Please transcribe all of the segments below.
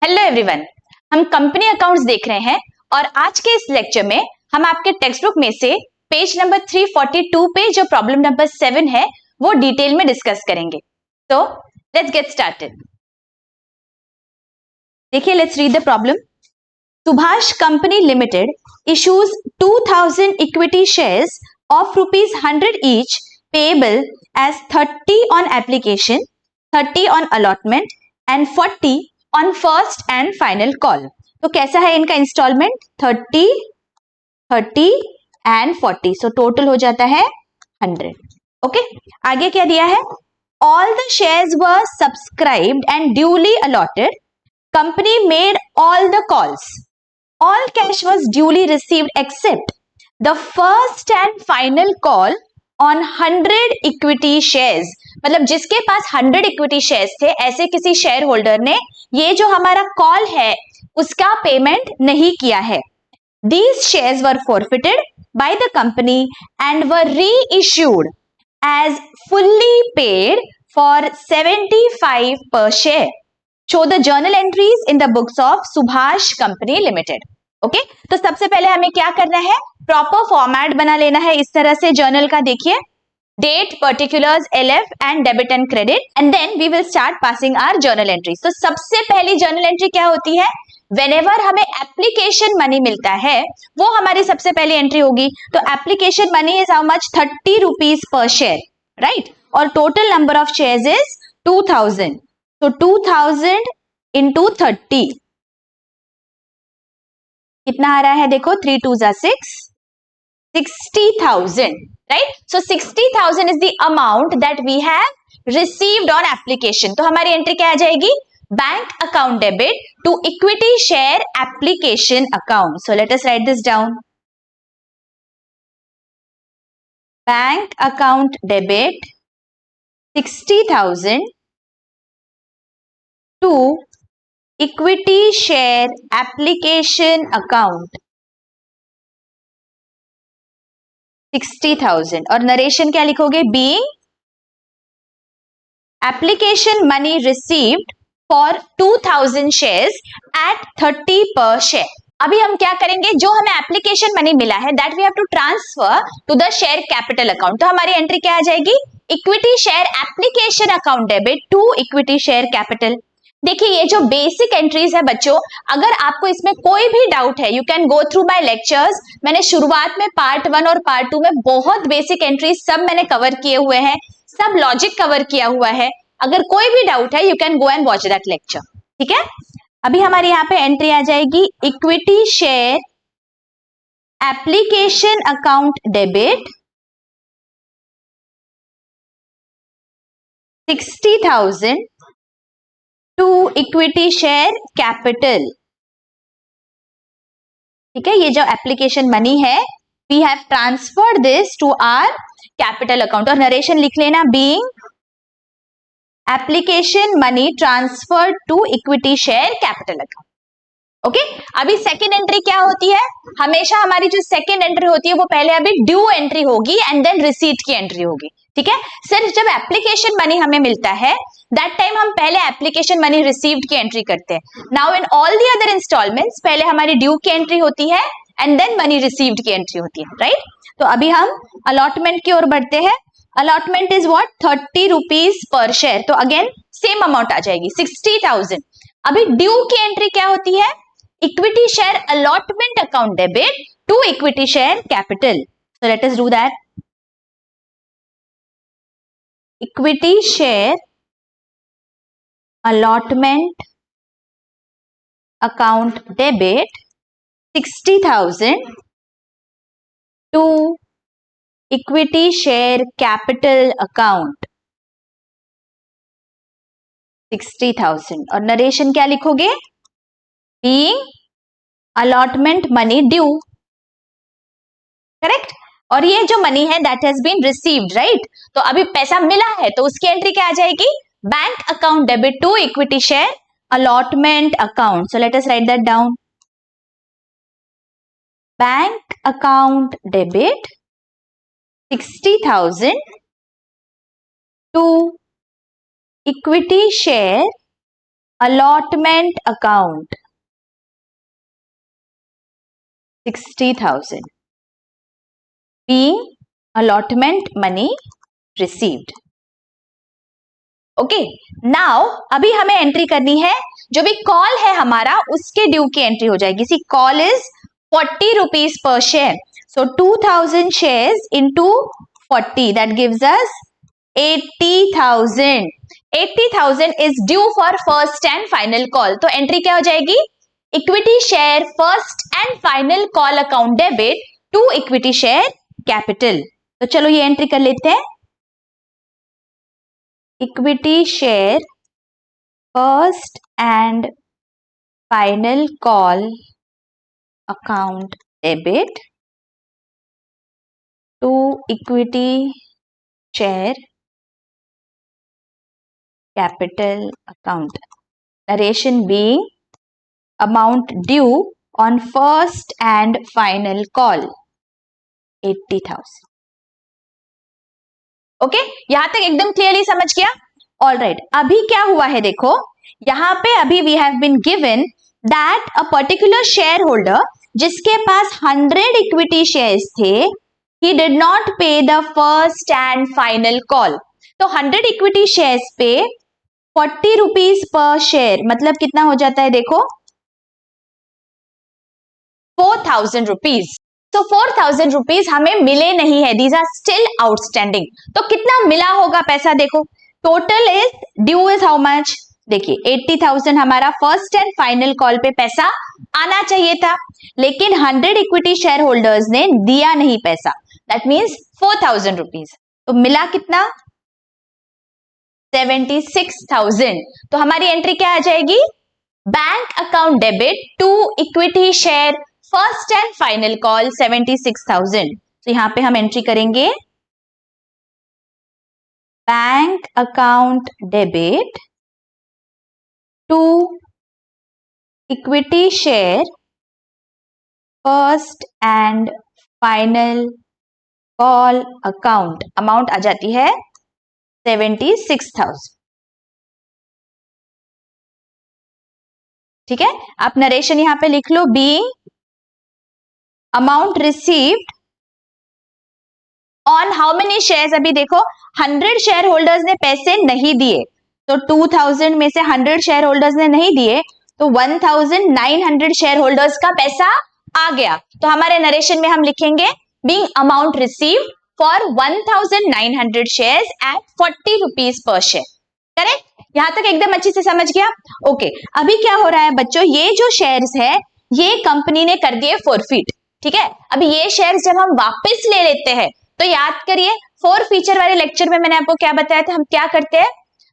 Hello everyone, हम company accounts देख रहे हैं और आज के इस लेक्चर में हम आपके टेक्स्ट बुक में से पेज नंबर 342 पे जो प्रॉब्लम नंबर 7 है वो डिटेल में डिस्कस करेंगे। तो लेट्स गेट स्टार्टेड। देखिए, let's read the problem. Subhash company limited issues 2000 equity shares of rupees 100 each payable as 30 on application, 30 on allotment and 40 on first and final call। तो कैसा है इनका इंस्टॉलमेंट? 30, 30 and 40, सो टोटल हो जाता है 100। Okay, आगे क्या दिया है? All the shares were subscribed and duly allotted. Company made all the calls. All cash was duly received except the first and final call on 100 equity shares। मतलब जिसके पास 100 इक्विटी शेयर्स थे, ऐसे किसी शेयर होल्डर ने ये जो हमारा कॉल है उसका पेमेंट नहीं किया है। These shares were forfeited by the company and were reissued as fully paid for 75 per share. Show the journal entries in the books of Subhash Company Limited। Okay, तो सबसे पहले हमें क्या करना है? प्रॉपर फॉर्मेट बना लेना है इस तरह से जर्नल का। देखिए, date, particulars, LF and debit and credit, and then we will start passing our journal entries. तो सबसे पहली जर्नल एंट्री क्या होती है? व्हेनेवर हमें एप्लीकेशन मनी मिलता है वो हमारी सबसे पहली एंट्री होगी। तो application money is how much? 30 rupees per share, right? और total number of shares is 2000। तो 2000 इंटू 30 कितना आ रहा है? देखो, 3 2 जा 6, 60,000, right? So 60,000 is the amount that we have received on application. तो हमारी एंट्री क्या आ जाएगी? Bank account debit to equity share application account. So let us write this down. Bank account debit 60,000 to equity share application account 60,000। और narration क्या लिखोगे? Being application money received for 2000 shares at 30 per share. अभी हम क्या करेंगे? जो हमें application money मिला है that we have to transfer to the share capital account. तो हमारी एंट्री क्या आ जाएगी? Equity share application account debit to equity share capital. देखिए, ये जो बेसिक एंट्रीज है बच्चों, अगर आपको इसमें कोई भी डाउट है you can go through my lectures. मैंने शुरुआत में पार्ट 1 और पार्ट 2 में बहुत बेसिक एंट्रीज सब मैंने कवर किए हुए हैं, सब लॉजिक कवर किया हुआ है। अगर कोई भी डाउट है you can go and watch that lecture, ठीक है? अभी हमारे यहाँ पे एंट्री आ जाएगी equity share application account debit 60,000 to equity share capital. ठीक है, ये जो एप्लीकेशन मनी है we have transferred this to our capital account. और नरेशन लिख लेना, being application money transfer to equity share capital account. Okay, अभी सेकेंड एंट्री क्या होती है? हमेशा हमारी जो सेकेंड एंट्री होती है वो पहले अभी ड्यू एंट्री होगी एंड देन रिसीट की एंट्री होगी। ठीक है सर, जब एप्लीकेशन मनी हमें मिलता है दैट टाइम हम पहले एप्लीकेशन मनी रिसीव्ड की एंट्री करते हैं। Now in all the other installments पहले हमारी ड्यू की एंट्री होती है एंड देन मनी रिसीव्ड की एंट्री होती है, राइट? तो अभी हम अलॉटमेंट की ओर बढ़ते हैं। Allotment is what? 30 rupees per share. तो अगेन सेम अमाउंट आ जाएगी 60,000। अभी ड्यू की एंट्री क्या होती है? Equity share allotment account debit to equity share capital. So let us do that. Equity share allotment account debit 60,000 to equity share capital account 60,000। और narration क्या लिखोगे? Being allotment money due, correct? और ये जो money है that has been received, right? तो अभी पैसा मिला है तो उसकी एंट्री क्या आ जाएगी? Bank account debit to equity share allotment account. So let us write that down. Bank account debit 60,000 to equity share allotment account 60,000 being allotment money received. Okay now अभी हमें एंट्री करनी है, जो भी कॉल है हमारा उसके ड्यू की एंट्री हो जाएगी. C call is 40 rupees per share, so 2000 shares into 40 that gives us 80,000. 80,000 is due for first and final call. तो एंट्री क्या हो जाएगी? Equity share first and final call account debit to equity share capital. तो चलो ये entry कर लेते हैं. Equity share first and final call account debit to equity share capital account. Narration being amount due on first and final call 80,000. Okay यहां तक एकदम clearly समझ गया? ऑल राइट, अभी क्या हुआ है देखो, यहां पे अभी we have been given that a particular share holder जिसके पास 100 इक्विटी शेयर्स थे, he did not pay the first and final call. तो 100 इक्विटी शेयर्स पे 40 रुपीज पर शेयर मतलब कितना हो जाता है देखो, 4,000 रुपीज. तो 4,000 रुपीज हमें मिले नहीं है, दीज आर स्टिल आउटस्टैंडिंग. तो कितना मिला होगा पैसा देखो, total is due is how much, देखिए 80,000 हमारा फर्स्ट एंड फाइनल कॉल पे पैसा आना चाहिए था, लेकिन 100 इक्विटी शेयर होल्डर्स ने दिया नहीं पैसा, दैट मीन्स 4,000 रुपीज. तो मिला कितना? 76,000. तो हमारी एंट्री क्या आ जाएगी? Bank account debit to equity share first and final call 76,000. तो यहां पे हम एंट्री करेंगे bank account debit to equity share first and final call account. Amount आ जाती है 76,000. ठीक है, आप नरेशन यहां पे लिख लो, being amount received on how many shares. अभी देखो 100 शेयर होल्डर्स ने पैसे नहीं दिए, तो 2000 में से 100 शेयर होल्डर्स ने नहीं दिए, तो 1900 शेयर होल्डर्स का पैसा आ गया. तो हमारे नरेशन में हम लिखेंगे being amount received for 1900 shares at 40 rupees per share. Correct? यहां तक एकदम अच्छे से समझ गया? ओके अभी क्या हो रहा है बच्चों, ये जो शेयर्स है ये कंपनी ने कर दिए फॉरफिट. ठीक है, अभी ये शेयर्स जब हम वापस ले लेते हैं तो याद करिए फोर फीचर वाले लेक्चर में मैंने आपको क्या बताया था, हम क्या करते हैं,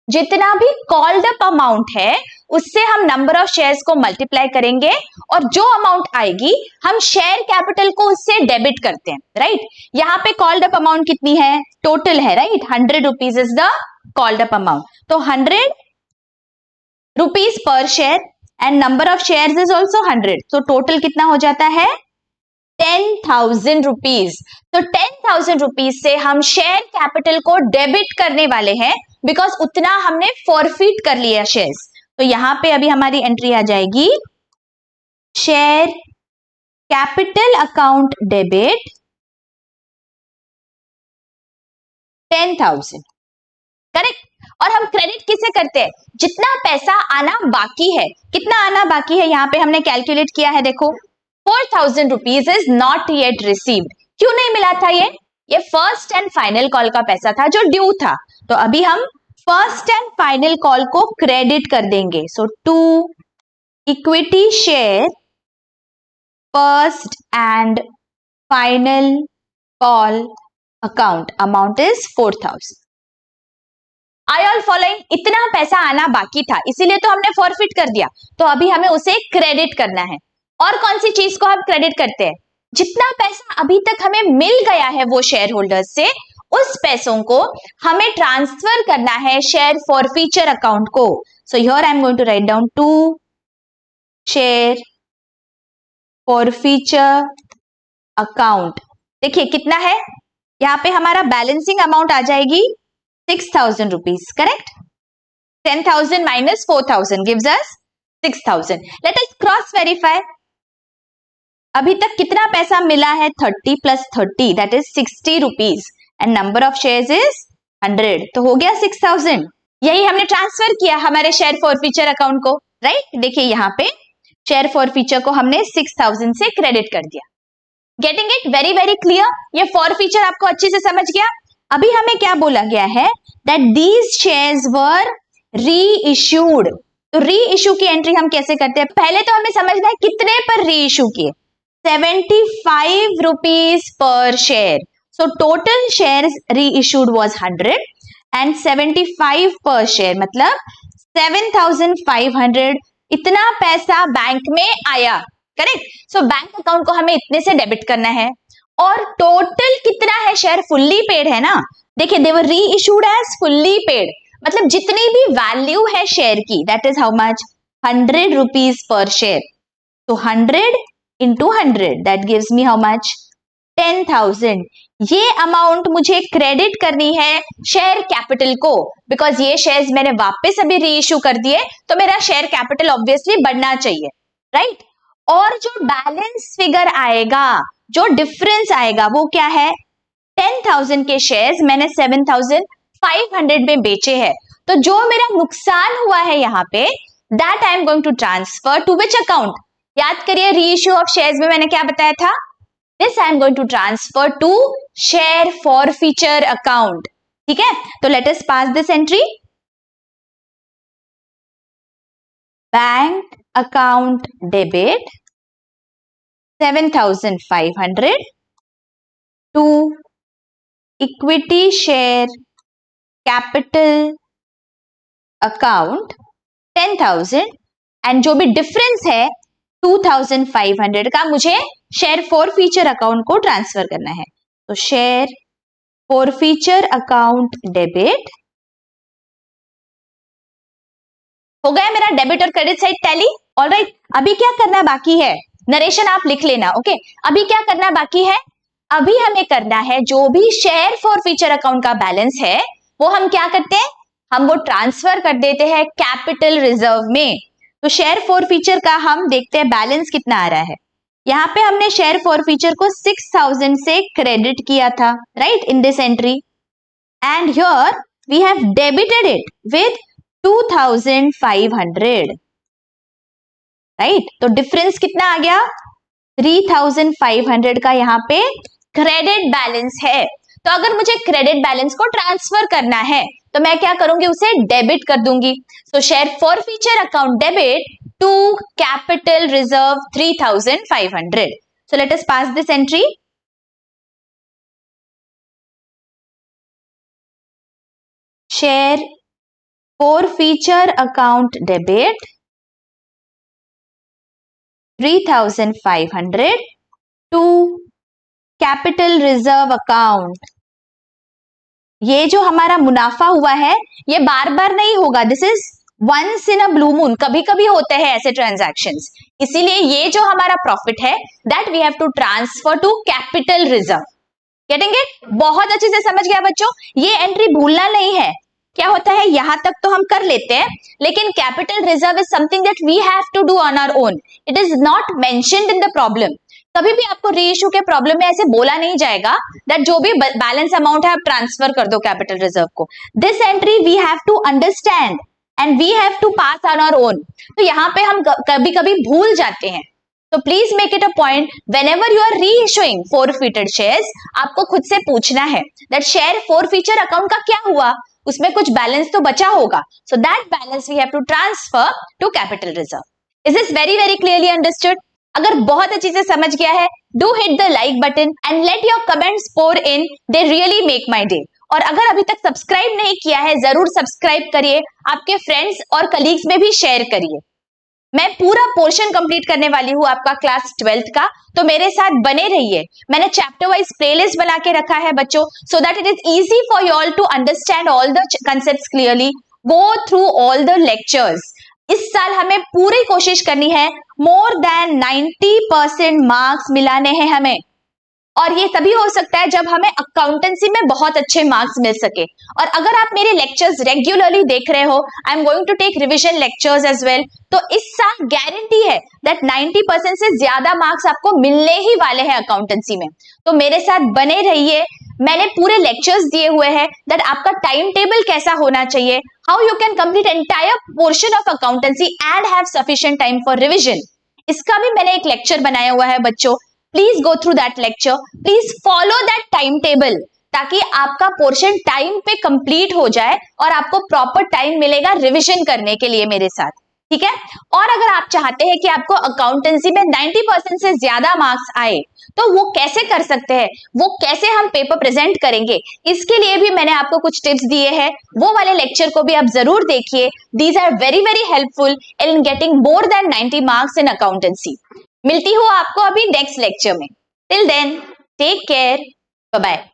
जितना भी कॉल्ड अप अमाउंट है उससे हम नंबर ऑफ शेयर्स को मल्टीप्लाई करेंगे और जो अमाउंट आएगी हम शेयर कैपिटल को उससे डेबिट करते हैं. राइट? यहाँ पे कॉल्ड अप अमाउंट कितनी है, टोटल है. Right? 100 rupees is the called up amount. तो 100 rupees per share and number of shares is also 100. तो टोटल कितना हो जाता है 10,000 रुपीज. तो 10,000 रुपीज से हम शेयर कैपिटल को डेबिट करने वाले हैं, बिकॉज उतना हमने फॉरफिट कर लिया शेयर्स. तो यहां पे अभी हमारी एंट्री आ जाएगी share capital account debit 10,000. Correct? और हम क्रेडिट किसे करते हैं, जितना पैसा आना बाकी है. कितना आना बाकी है यहां पे हमने कैलकुलेट किया है, देखो 4,000 rupees is not yet received. क्यों नहीं मिला था ये फर्स्ट एंड फाइनल कॉल का पैसा था जो ड्यू था. तो अभी हम फर्स्ट एंड फाइनल कॉल को क्रेडिट कर देंगे. So to equity share first and final call account, amount is 4,000. I all following? इतना पैसा आना बाकी था इसीलिए तो हमने फॉरफिट कर दिया, तो अभी हमें उसे क्रेडिट करना है. और कौन सी चीज को हम क्रेडिट करते हैं, जितना पैसा अभी तक हमें मिल गया है वो शेयर होल्डर्स से, उस पैसों को हमें ट्रांसफर करना है शेयर फॉरफीचर अकाउंट को. So here I am going to write down to share forfeiture account. देखिए कितना है, यहाँ पे हमारा बैलेंसिंग अमाउंट आ जाएगी 6,000 rupees. Correct? 10,000 minus 4,000 gives us 6,000. Let us cross verify. अभी तक कितना पैसा मिला है? 30 plus 30 that is 60 rupees and number of shares is 100. तो हो गया 6,000. यही हमने ट्रांसफर किया हमारे शेयर फॉरफीचर अकाउंट को, राइट? देखिए यहाँ पे शेयर फॉरफीचर को हमने 6,000 से क्रेडिट कर दिया. Getting it? Very very clear. ये फॉरफीचर आपको अच्छे से समझ गया. अभी हमें क्या बोला गया है? दैट दीज शेयर्स वर री इश्यूड. तो री इश्यू की एंट्री हम कैसे करते हैं? पहले तो हमें समझना है कितने पर री इश्यू किए. 75 rupees per share. So total shares reissued was 100 and 75 per share मतलब 7,500. इतना पैसा बैंक में आया, करेक्ट? सो बैंक अकाउंट को हमें इतने से डेबिट करना है. और टोटल कितना है? शेयर फुल्ली पेड है ना. देखिए दे वर रीइश्यूड एज फुल्ली पेड मतलब जितनी भी वैल्यू है शेयर की, that is how much? 100 rupees पर शेयर. तो 100 into 100 that gives me how much? 10,000. ये अमाउंट मुझे क्रेडिट करनी है शेयर कैपिटल को, बिकॉज ये शेयर्स मैंने वापस अभी रीइश्यू कर दिए तो मेरा शेयर कैपिटल ऑब्वियसली बढ़ना चाहिए, राइट? और जो बैलेंस फिगर आएगा, जो डिफरेंस आएगा वो क्या है? 10,000 के शेयर्स मैंने 7,500 में बेचे हैं. तो जो मेरा नुकसान हुआ है यहाँ पे, that I am going to transfer to which account? याद करिए रीइश्यू ऑफ शेयर्स में मैंने क्या बताया था? This I am going to transfer to share forfeiture account. ठीक है, तो let us pass this entry. Bank account debit 7,500 to equity share capital account 10,000 and जो भी डिफरेंस है 2,500 का मुझे शेयर फॉरफीचर अकाउंट को ट्रांसफर करना है. तो शेयर फॉरफीचर अकाउंट डेबिट हो गया मेरा डेबिट और क्रेडिट साइड टैली. ऑलराइट, अभी क्या करना बाकी है? नरेशन आप लिख लेना. ओके, अभी क्या करना बाकी है? अभी हमें करना है जो भी शेयर फॉरफीचर अकाउंट का बैलेंस है वो हम क्या करते हैं? हम वो ट्रांसफर कर देते हैं कैपिटल रिजर्व में. तो शेयर फॉरफीचर का हम देखते हैं बैलेंस कितना आ रहा है. यहाँ पे हमने शेयर फॉरफीचर को 6,000 से क्रेडिट किया था, right, in this entry. And here we have debited it with 2,500, right. तो डिफरेंस कितना आ गया? 3,500 का यहाँ पे क्रेडिट बैलेंस है. तो अगर मुझे क्रेडिट बैलेंस को ट्रांसफर करना है तो मैं क्या करूंगी? उसे डेबिट कर दूंगी. So share forfeiture account debit to capital reserve 3,500. So let us pass this entry. Share forfeiture account debit 3,500 to capital reserve account. ये जो हमारा मुनाफा हुआ है ये बार बार नहीं होगा. This is once in a blue moon. कभी कभी होते हैं ऐसे ट्रांजैक्शंस. इसीलिए ये जो हमारा प्रॉफिट है that we have to transfer to capital reserve. Getting it? बहुत अच्छे से समझ गया बच्चों. ये एंट्री भूलना नहीं है. क्या होता है, यहां तक तो हम कर लेते हैं, लेकिन capital reserve is something that we have to do on our own. It is not mentioned in the problem. कभी भी आपको रीइश्यू के प्रॉब्लम में ऐसे बोला नहीं जाएगा दैट जो भी बैलेंस अमाउंट है आप ट्रांसफर कर दो कैपिटल रिजर्व को. This entry we have to understand and we have to pass on our own. तो यहाँ पे हम कभी कभी भूल जाते हैं. तो please make it a point whenever you are reissuing forfeited shares, आपको खुद से पूछना है दैट शेयर फॉरफीचर अकाउंट का क्या हुआ, उसमें कुछ बैलेंस तो बचा होगा. So that balance we have to transfer to capital reserve. Is this very very clearly understood? अगर बहुत अच्छी से समझ गया है, do hit the like button and let your comments pour in. They really make my day. और अगर अभी तक सब्सक्राइब नहीं किया है जरूर सब्सक्राइब करिए, आपके फ्रेंड्स और कलीग्स में भी शेयर करिए. मैं पूरा पोर्शन कंप्लीट करने वाली हूँ आपका क्लास 12th का, तो मेरे साथ बने रहिए. मैंने चैप्टर वाइज प्लेलिस्ट बना के रखा है बच्चों, so that it is easy for you all to understand all the concepts clearly. Go through all the lectures. इस साल हमें पूरी कोशिश करनी है, मोर देन 90% मार्क्स मिलाने हैं हमें. और ये तभी हो सकता है जब हमें अकाउंटेंसी में बहुत अच्छे मार्क्स मिल सके। और अगर आप मेरे लेक्चर्स रेगुलरली देख रहे हो, I am going to take revision lectures as well, तो इस साल गारंटी है दैट 90% से ज्यादा मार्क्स आपको मिलने ही वाले हैं अकाउंटेंसी में। तो मेरे साथ बने रहिए। मैंने पूरे लेक्चर्स दिए हुए हैं दैट आपका टाइम टेबल कैसा होना चाहिए, how you can complete entire portion of accountancy and have sufficient time for revision. इसका भी मैंने एक लेक्चर बनाया हुआ है बच्चों, please go through that lecture, please follow that time table, ताकि आपका पोर्शन टाइम पे कंप्लीट हो जाए और आपको प्रॉपर टाइम मिलेगा रिविजन करने के लिए मेरे साथ, ठीक है। और अगर आप चाहते हैं कि आपको अकाउंटेंसी में 90% से ज्यादा मार्क्स आए, तो वो कैसे कर सकते हैं, वो कैसे हम पेपर प्रेजेंट करेंगे, इसके लिए भी मैंने आपको कुछ टिप्स दिए हैं। वो वाले लेक्चर को भी आप जरूर देखिए। These are very very helpful in getting more than 90 marks in accountancy. मिलती हूँ आपको अभी नेक्स्ट लेक्चर में। Till then take care, bye bye.